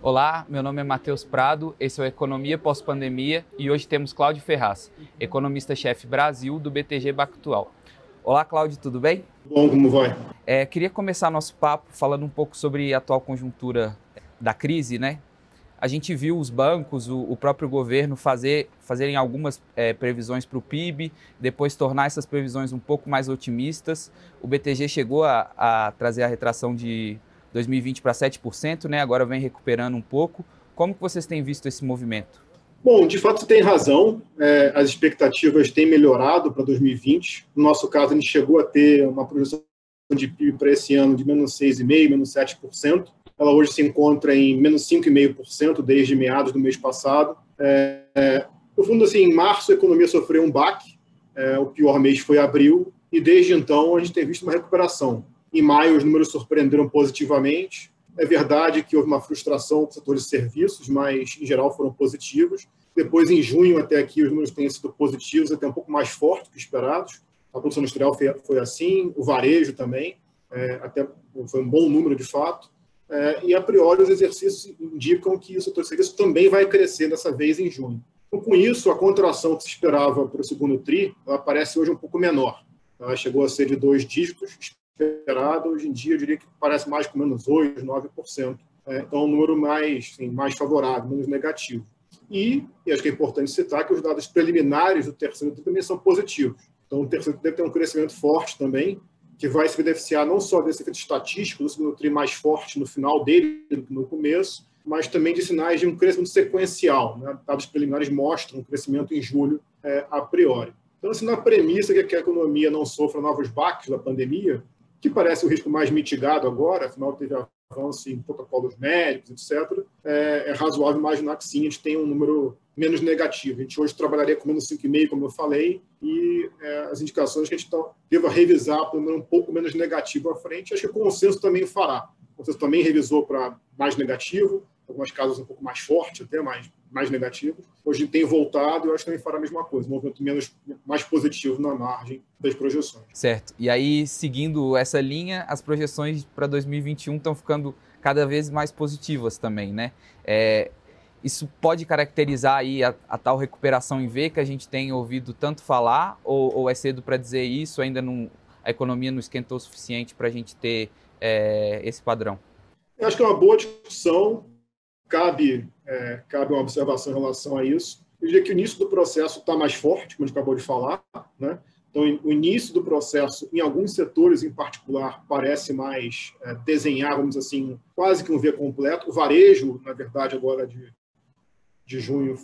Olá, meu nome é Matheus Prado, esse é o Economia Pós-Pandemia e hoje temos Cláudio Ferraz, economista-chefe Brasil do BTG Pactual. Olá, Cláudio, tudo bem? Bom, como vai? Queria começar nosso papo falando um pouco sobre a atual conjuntura da crise, né? A gente viu os bancos, o próprio governo fazerem algumas previsões para o PIB, depois tornar essas previsões um pouco mais otimistas. O BTG chegou a trazer a retração de 2020 para 7%, né? Agora vem recuperando um pouco. Como que vocês têm visto esse movimento? Bom, de fato, você tem razão. As expectativas têm melhorado para 2020. No nosso caso, a gente chegou a ter uma projeção de PIB para esse ano de menos 6,5%, menos 7%. Ela hoje se encontra em menos 5,5% desde meados do mês passado. No fundo, assim, em março, a economia sofreu um baque. O pior mês foi abril. E desde então, a gente tem visto uma recuperação. Em maio, os números surpreenderam positivamente. É verdade que houve uma frustração do setor de serviços, mas, em geral, foram positivos. Depois, em junho, até aqui, os números têm sido positivos, até um pouco mais fortes que esperados. A produção industrial foi assim, o varejo também, até foi um bom número, de fato. E, a priori, os exercícios indicam que o setor de serviços também vai crescer dessa vez em junho. Então, com isso, a contração que se esperava para o segundo TRI, ela parece hoje um pouco menor. Ela chegou a ser de 2 dígitos, esperado, hoje em dia eu diria que parece mais com menos 8%, 9%. Então, um número mais favorável, menos negativo. E acho que é importante citar que os dados preliminares do terceiro TRI também são positivos. Então, o terceiro TRI deve ter um crescimento forte também, que vai se beneficiar não só desse efeito estatístico, do segundo TRI mais forte no final dele do que no começo, mas também de sinais de um crescimento sequencial. Né? Dados preliminares mostram um crescimento em julho a priori. Então, assim, na premissa que a economia não sofra novos baques da pandemia, que parece o risco mais mitigado agora, afinal teve avanço em protocolos médicos, etc., é razoável imaginar que sim, a gente tem um número menos negativo. A gente hoje trabalharia com menos 5,5%, como eu falei, e as indicações que a gente deva revisar para um número um pouco menos negativo à frente, acho que o consenso também fará. O consenso também revisou para mais negativo, algumas casas um pouco mais forte, até mais negativos. Hoje tem voltado e eu acho que também fará a mesma coisa, um movimento mais positivo na margem das projeções. Certo. E aí, seguindo essa linha, as projeções para 2021 estão ficando cada vez mais positivas também, né? Isso pode caracterizar aí a tal recuperação em V que a gente tem ouvido tanto falar, ou é cedo para dizer isso, ainda não, a economia não esquentou o suficiente para a gente ter esse padrão? Eu acho que é uma boa discussão, cabe uma observação em relação a isso. Eu diria que o início do processo está mais forte, como a gente acabou de falar, né? Então, o início do processo, em alguns setores em particular, parece mais desenhar, vamos dizer assim, quase que um V completo. O varejo, na verdade, agora de junho,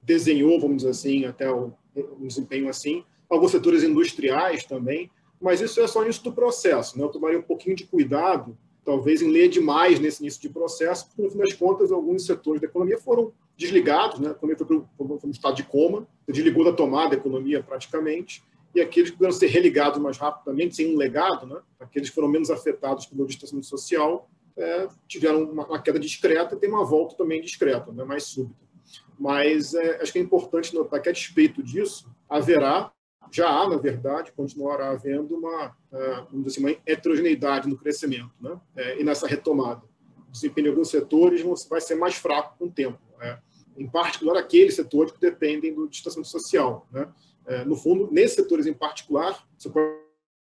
desenhou, vamos dizer assim, até um desempenho assim. Alguns setores industriais também, mas isso é só o início do processo, né? Eu tomaria um pouquinho de cuidado, talvez, em ler demais nesse início de processo, porque, no fim das contas, alguns setores da economia foram desligados, né? A economia foi para um estado de coma, desligou da tomada da economia praticamente, e aqueles que puderam ser religados mais rapidamente, sem um legado, né? Aqueles que foram menos afetados pelo distanciamento social, tiveram uma queda discreta e tem uma volta também discreta, né? Mais súbita. Mas acho que é importante notar que, a despeito disso, já há, na verdade, continuará havendo vamos dizer assim, uma heterogeneidade no crescimento, né? E nessa retomada. O desempenho de alguns setores vai ser mais fraco com o tempo, em particular aqueles setores que dependem do distanciamento social, né? No fundo, nesses setores em particular, você pode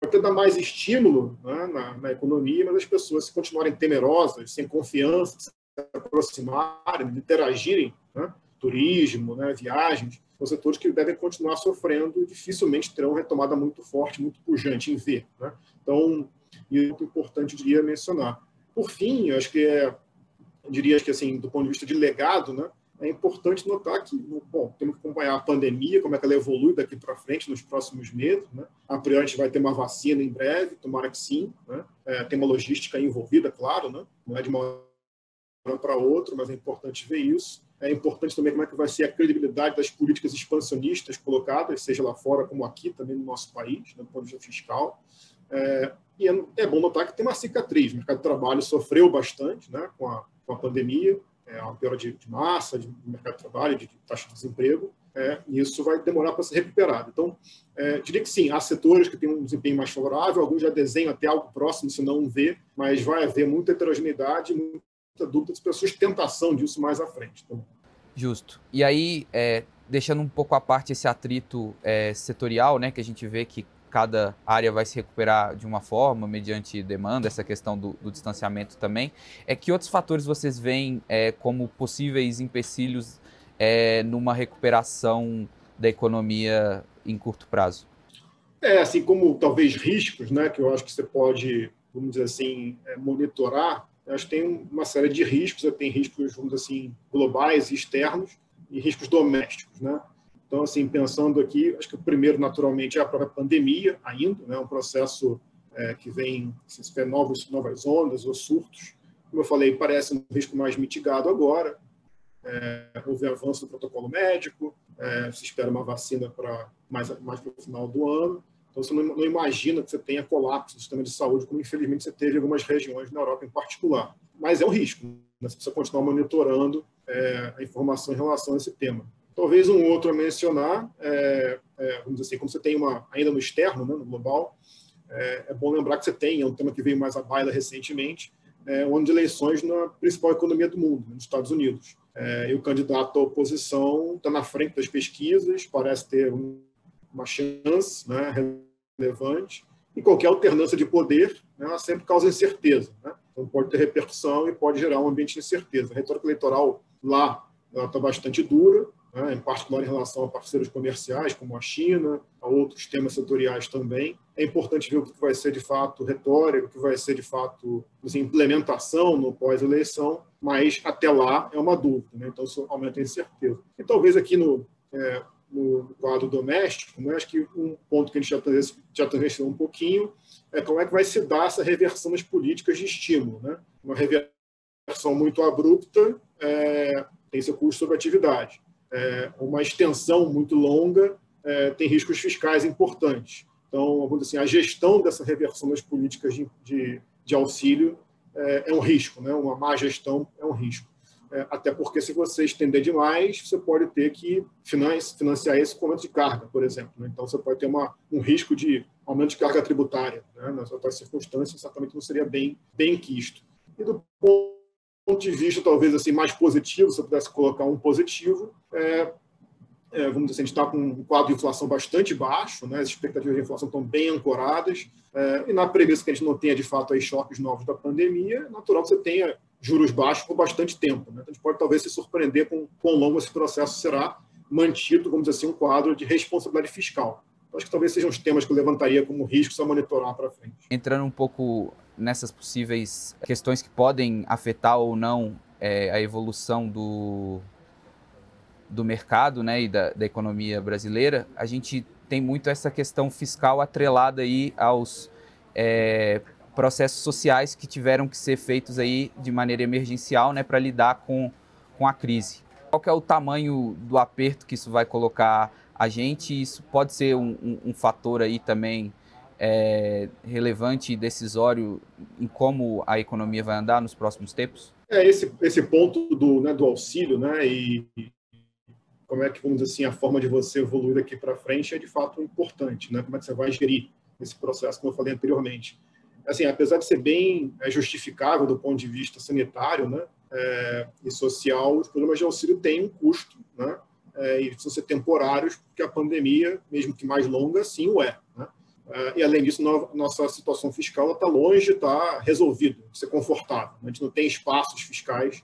até dar mais estímulo, né, na economia, mas as pessoas, se continuarem temerosas, sem confiança, se aproximarem, interagirem, né, turismo, né, viagens, são setores que devem continuar sofrendo e dificilmente terão retomada muito forte, muito pujante em V, né? Então, isso é muito importante, eu diria, mencionar. Por fim, eu diria que, assim, do ponto de vista de legado, né, é importante notar que, bom, temos que acompanhar a pandemia, como é que ela evolui daqui para frente nos próximos meses, né? A priori, a gente vai ter uma vacina em breve, tomara que sim, né? Tem uma logística envolvida, claro, né? Não é de uma hora para outra, mas é importante ver isso. É importante também como é que vai ser a credibilidade das políticas expansionistas colocadas, seja lá fora como aqui, também no nosso país, do ponto de vista fiscal. E é bom notar que tem uma cicatriz. O mercado de trabalho sofreu bastante, né, com a pandemia, uma piora de massa, de mercado de trabalho, de taxa de desemprego, e isso vai demorar para ser recuperado. Então, diria que sim, há setores que têm um desempenho mais favorável, alguns já desenham até algo próximo, se não um V, mas vai haver muita heterogeneidade, muita dúvida sobre a sustentação disso mais à frente. Então, justo. E aí, deixando um pouco à parte esse atrito setorial, né, que a gente vê que cada área vai se recuperar de uma forma, mediante demanda, essa questão do distanciamento também, que outros fatores vocês veem como possíveis empecilhos numa recuperação da economia em curto prazo? Assim como talvez riscos, né, que eu acho que você pode, vamos dizer assim, monitorar. Acho que tem uma série de riscos, tem riscos, vamos dizer assim, globais e externos e riscos domésticos, né? Então, assim, pensando aqui, acho que o primeiro, naturalmente, é a própria pandemia ainda, né? Um processo que vem, se tiver novas ondas ou surtos. Como eu falei, parece um risco mais mitigado agora. Houve avanço do protocolo médico, se espera uma vacina para mais para o final do ano. Então, você não imagina que você tenha colapso do sistema de saúde, como infelizmente você teve em algumas regiões na Europa em particular. Mas é um risco, né? Você precisa continuar monitorando a informação em relação a esse tema. Talvez um outro a mencionar, vamos dizer assim, como você tem ainda no externo, né, no global, é bom lembrar que você tem, é um tema que veio mais à baila recentemente, um ano de eleições na principal economia do mundo, nos Estados Unidos. E o candidato à oposição está na frente das pesquisas, parece ter uma chance, né, relevante, e qualquer alternância de poder, né, ela sempre causa incerteza, né? Então pode ter repercussão e pode gerar um ambiente de incerteza. A retórica eleitoral lá está bastante dura, né, em particular em relação a parceiros comerciais, como a China, a outros temas setoriais também. É importante ver o que vai ser de fato retórica, o que vai ser de fato assim, implementação no pós-eleição, mas até lá é uma dúvida, né? Então isso aumenta a incerteza. E talvez aqui no quadro doméstico, né, acho que um ponto que a gente já atravessou um pouquinho é como é que vai se dar essa reversão das políticas de estímulo, né? Uma reversão muito abrupta tem seu custo sobre a atividade. Uma extensão muito longa tem riscos fiscais importantes. Então, vamos dizer assim, a gestão dessa reversão das políticas de auxílio é um risco, né? Uma má gestão é um risco. Até porque, se você estender demais, você pode ter que financiar isso com aumento de carga, por exemplo, né? Então, você pode ter um risco de aumento de carga tributária, né? Nas outras circunstâncias, certamente não seria bem quisto. E do ponto de vista, talvez, assim, mais positivo, se eu pudesse colocar um positivo, vamos dizer assim, a gente está com um quadro de inflação bastante baixo, né? As expectativas de inflação estão bem ancoradas, e na premissa que a gente não tenha, de fato, aí, choques novos da pandemia, é natural que você tenha juros baixos por bastante tempo, né? Então, a gente pode talvez se surpreender com quão longo esse processo será mantido, vamos dizer assim, um quadro de responsabilidade fiscal. Acho que talvez sejam os temas que eu levantaria como riscos a monitorar para frente. Entrando um pouco nessas possíveis questões que podem afetar ou não a evolução do mercado, né, e da economia brasileira, a gente tem muito essa questão fiscal atrelada aí aos processos sociais que tiveram que ser feitos aí de maneira emergencial, né, para lidar com a crise. Qual que é o tamanho do aperto que isso vai colocar a gente? Isso pode ser um fator aí também relevante e decisório em como a economia vai andar nos próximos tempos? Esse ponto do auxílio, né, e como é que, vamos dizer assim, a forma de você evoluir daqui para frente é de fato importante, né? Como é que você vai gerir esse processo, como eu falei anteriormente. Assim, apesar de ser bem justificável do ponto de vista sanitário, né, e social, os programas de auxílio têm um custo, né, e precisam ser temporários, porque a pandemia, mesmo que mais longa, sim o é, né? E, além disso, nossa situação fiscal está longe de estar resolvida, de ser confortável. A gente não tem espaços fiscais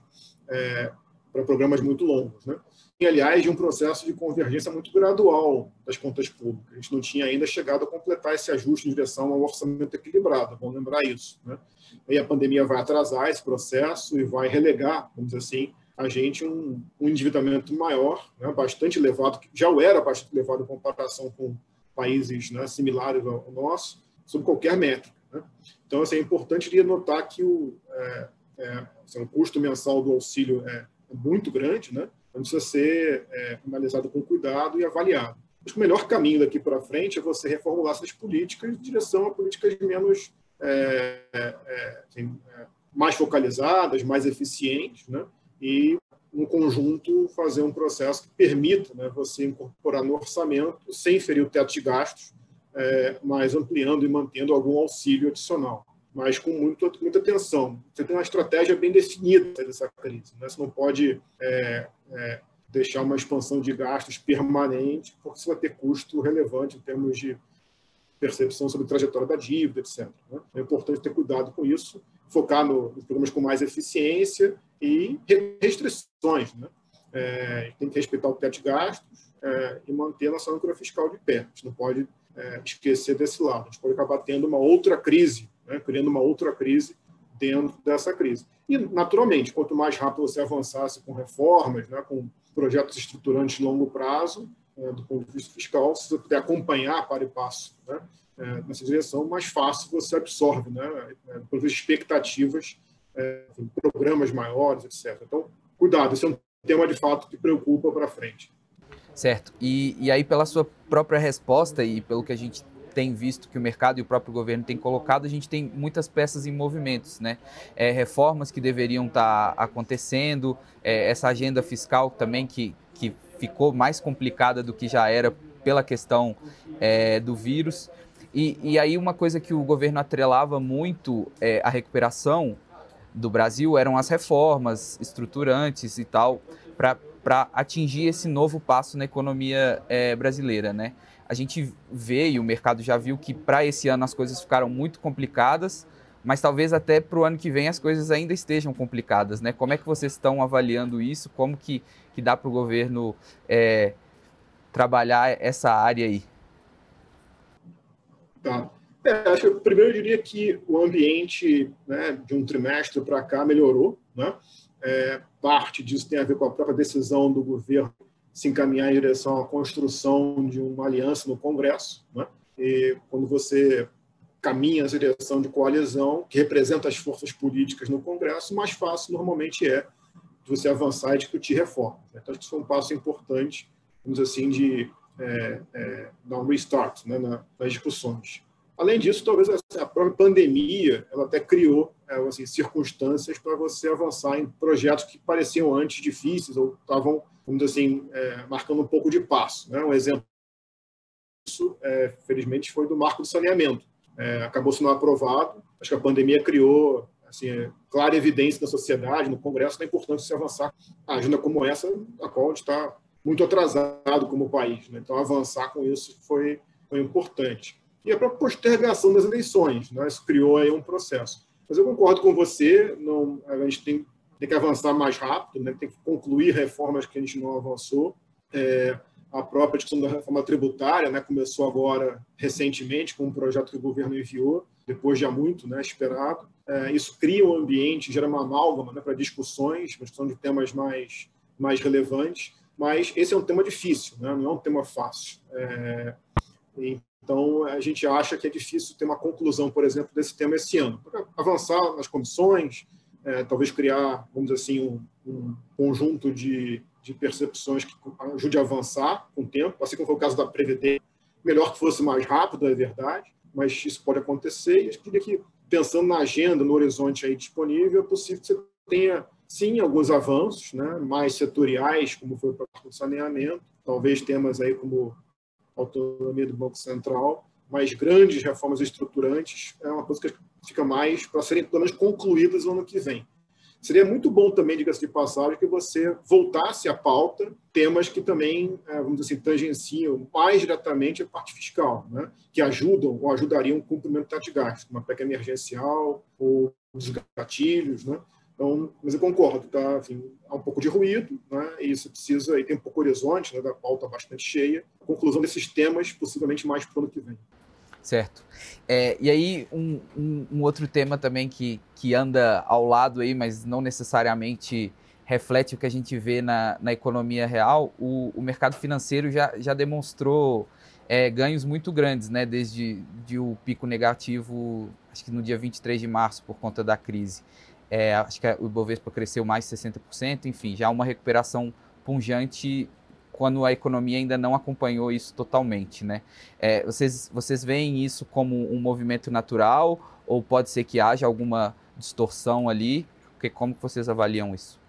para programas muito longos, né? E, aliás, de um processo de convergência muito gradual das contas públicas. A gente não tinha ainda chegado a completar esse ajuste em direção ao orçamento equilibrado, vamos lembrar isso, né? E a pandemia vai atrasar esse processo e vai relegar, vamos dizer assim, a gente um endividamento maior, né, bastante elevado, que já era bastante elevado em comparação com países, né, similares ao nosso, sob qualquer métrica, né? Então, assim, é importante notar que o custo mensal do auxílio é muito grande, né? Precisa ser analisado com cuidado e avaliado. Acho que o melhor caminho daqui para frente é você reformular essas políticas em direção a políticas menos mais focalizadas, mais eficientes, né? E, no conjunto, fazer um processo que permita, né, você incorporar no orçamento, sem ferir o teto de gastos, mas ampliando e mantendo algum auxílio adicional. mas com muita atenção. Você tem uma estratégia bem definida dessa crise, né? Você não pode deixar uma expansão de gastos permanente, porque você vai ter custo relevante em termos de percepção sobre a trajetória da dívida, etc. Né? É importante ter cuidado com isso, focar nos programas com mais eficiência e restrições. Né? Tem que respeitar o teto de gastos e manter a nossa âncora fiscal de pé. A gente não pode esquecer desse lado. A gente pode acabar tendo uma outra crise, né? Criando uma outra crise dentro dessa crise. E, naturalmente, quanto mais rápido você avançasse com reformas, né, com projetos estruturantes de longo prazo, do ponto de vista fiscal, se você puder acompanhar para e passo, né, nessa direção, mais fácil você absorve, né, do ponto de vista de expectativas, programas maiores, etc. Então, cuidado, esse é um tema, de fato, que preocupa para frente. Certo. E aí, pela sua própria resposta e pelo que a gente tem visto que o mercado e o próprio governo têm colocado, a gente tem muitas peças em movimentos, né? Reformas que deveriam estar acontecendo, essa agenda fiscal também que ficou mais complicada do que já era pela questão do vírus. E aí uma coisa que o governo atrelava muito à recuperação do Brasil eram as reformas estruturantes e tal, para atingir esse novo passo na economia brasileira, né? A gente vê, e o mercado já viu, que para esse ano as coisas ficaram muito complicadas, mas talvez até para o ano que vem as coisas ainda estejam complicadas, né? Como é que vocês estão avaliando isso? Como que dá para o governo trabalhar essa área aí? Tá. Acho que primeiro eu diria que o ambiente, né, de um trimestre para cá melhorou, né? Parte disso tem a ver com a própria decisão do governo se encaminhar em direção à construção de uma aliança no Congresso, né? E quando você caminha nessa direção de coalizão, que representa as forças políticas no Congresso, mais fácil normalmente de você avançar e discutir reformas. Então, acho que isso foi um passo importante, vamos dizer assim, de dar um restart, né, nas discussões. Além disso, talvez a própria pandemia ela até criou assim, circunstâncias para você avançar em projetos que pareciam antes difíceis ou estavam, vamos dizer assim, marcando um pouco de passo. Né? Um exemplo disso, felizmente, foi do marco do saneamento. Acabou sendo aprovado. Acho que a pandemia criou assim, clara evidência na sociedade, no Congresso, da importância de se avançar a agenda como essa, a qual a gente está muito atrasado como país. Né? Então, avançar com isso foi importante. E a própria postergação das eleições, né? Isso criou aí um processo. Mas eu concordo com você, a gente tem que avançar mais rápido, né? Tem que concluir reformas que a gente não avançou. A própria discussão da reforma tributária, né, começou agora recentemente com um projeto que o governo enviou, depois de há muito, né, esperado. Isso cria um ambiente, gera uma amálgama, né, para discussões, uma discussão de temas mais relevantes, mas esse é um tema difícil, né, não é um tema fácil. Então, a gente acha que é difícil ter uma conclusão, por exemplo, desse tema esse ano. Para avançar nas comissões, talvez criar, vamos dizer assim, um conjunto de percepções que ajude a avançar com o tempo, assim como foi o caso da Previdência. Melhor que fosse mais rápido, é verdade, mas isso pode acontecer. E eu diria que, pensando na agenda, no horizonte aí disponível, é possível que você tenha, sim, alguns avanços, né, mais setoriais, como foi o saneamento, talvez temas aí como autonomia do Banco Central, mas grandes reformas estruturantes é uma coisa que fica mais para serem pelo menos concluídas no ano que vem. Seria muito bom também, diga-se de passagem, que você voltasse à pauta temas que também, vamos dizer assim, tangenciam mais diretamente a parte fiscal, né? Que ajudam ou ajudariam o cumprimento da gastos, como a PEC emergencial ou os gatilhos, né? Então, mas eu concordo, tá? Enfim, há um pouco de ruído, né? E isso precisa, e tem um pouco horizonte, né, da pauta bastante cheia, a conclusão desses temas possivelmente mais para o ano que vem. Certo. E aí, um outro tema também que anda ao lado aí, mas não necessariamente reflete o que a gente vê na economia real, o mercado financeiro já demonstrou ganhos muito grandes, né? Desde o pico negativo, acho que no dia 23 de março, por conta da crise. Acho que o Ibovespa cresceu mais de 60%, enfim, já uma recuperação pungente quando a economia ainda não acompanhou isso totalmente, né? Vocês veem isso como um movimento natural ou pode ser que haja alguma distorção ali? Como que vocês avaliam isso?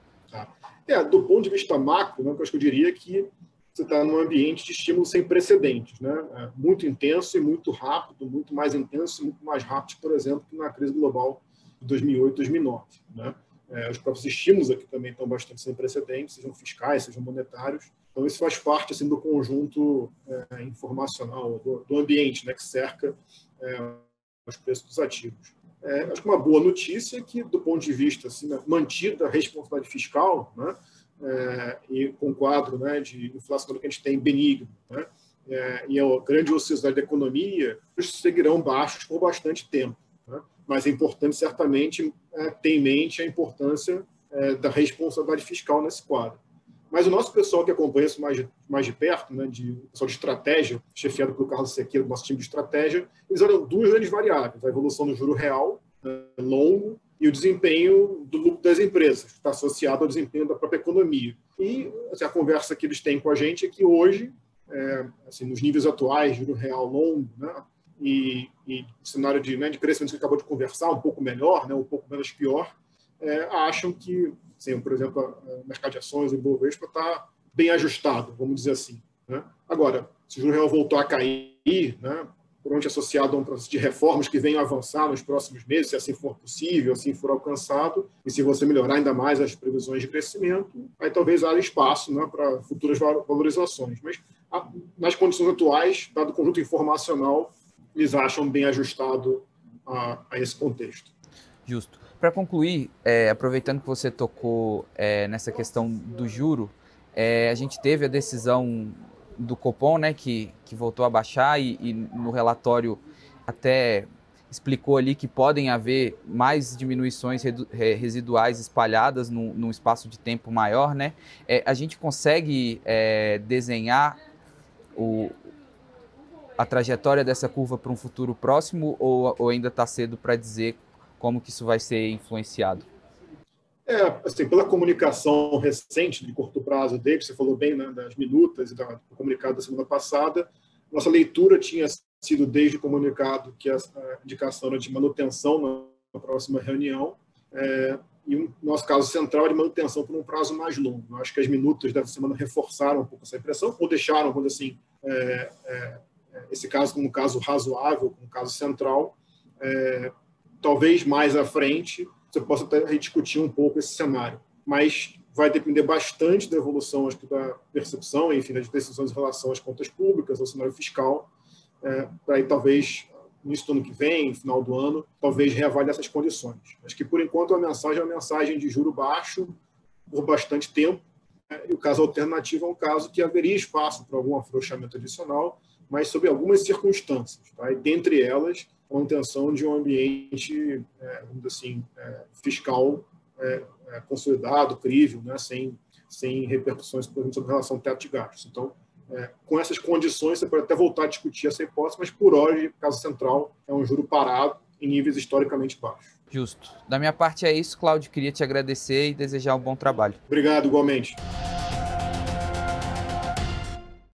Do ponto de vista macro, né, eu acho que eu diria que você está num ambiente de estímulo sem precedentes, né? Muito intenso e muito rápido, muito mais intenso e muito mais rápido, por exemplo, que na crise global de 2008, 2009. Né? Os próprios estímulos aqui também estão bastante sem precedentes, sejam fiscais, sejam monetários. Então, isso faz parte assim, do conjunto informacional, do ambiente, né, que cerca os preços dos ativos. Acho que uma boa notícia é que, do ponto de vista assim, né, mantida a responsabilidade fiscal, né, e com o quadro, né, de inflação que a gente tem benigno, né, e a grande ociosidade da economia, seguirão baixos por bastante tempo. Né? Mas é importante, certamente, ter em mente a importância da responsabilidade fiscal nesse quadro. Mas o nosso pessoal que acompanha isso mais de perto, né, o pessoal de estratégia, chefiado pelo Carlos Sequeira, do nosso time de estratégia, eles olham duas grandes variáveis: a evolução do juro real, longo, e o desempenho do lucro das empresas, que está associado ao desempenho da própria economia. E assim, a conversa que eles têm com a gente é que hoje, assim, nos níveis atuais, juro real longo, né, e o cenário de crescimento que acabou de conversar, um pouco melhor, né, um pouco menos pior, acham que, assim, por exemplo, o mercado de ações, o Ibovespa, está bem ajustado, vamos dizer assim. Né? Agora, se o juro real voltar a cair, né, provavelmente associado a um processo de reformas que venham avançar nos próximos meses, se assim for possível, assim for alcançado, e se você melhorar ainda mais as previsões de crescimento, aí talvez haja espaço, né, para futuras valorizações. Mas, nas condições atuais, dado o conjunto informacional, eles acham bem ajustado a esse contexto. Justo. Para concluir, aproveitando que você tocou nessa questão do juro, a gente teve a decisão do Copom, né, que voltou a baixar e no relatório até explicou ali que podem haver mais diminuições residuais espalhadas num espaço de tempo maior, né? A gente consegue desenhar a trajetória dessa curva para um futuro próximo ou ainda está cedo para dizer como que isso vai ser influenciado? Assim, pela comunicação recente de curto prazo dele, você falou bem, né, das minutas e do comunicado da semana passada, nossa leitura tinha sido desde o comunicado que a indicação era de manutenção na próxima reunião, e o nosso caso central é de manutenção por um prazo mais longo. Eu acho que as minutas dessa semana reforçaram um pouco essa impressão, ou deixaram, quando assim, esse caso como um caso razoável, como um caso central. Talvez mais à frente você possa até rediscutir um pouco esse cenário, mas vai depender bastante da evolução, acho que da percepção, enfim, das decisões em relação às contas públicas, ao cenário fiscal, para aí talvez no início do ano que vem, final do ano, talvez reavalie essas condições. Acho que por enquanto a mensagem é uma mensagem de juro baixo por bastante tempo, e o caso alternativo é um caso que haveria espaço para algum afrouxamento adicional, mas sob algumas circunstâncias, tá? E dentre elas a manutenção de um ambiente, vamos dizer assim, fiscal consolidado, crível, né, sem repercussões, por exemplo, sobre relação ao teto de gastos. Então, com essas condições, você pode até voltar a discutir essa hipótese, mas por hoje, o caso central é um juro parado em níveis historicamente baixos. Justo. Da minha parte é isso, Cláudio. Queria te agradecer e desejar um bom trabalho. Obrigado, igualmente.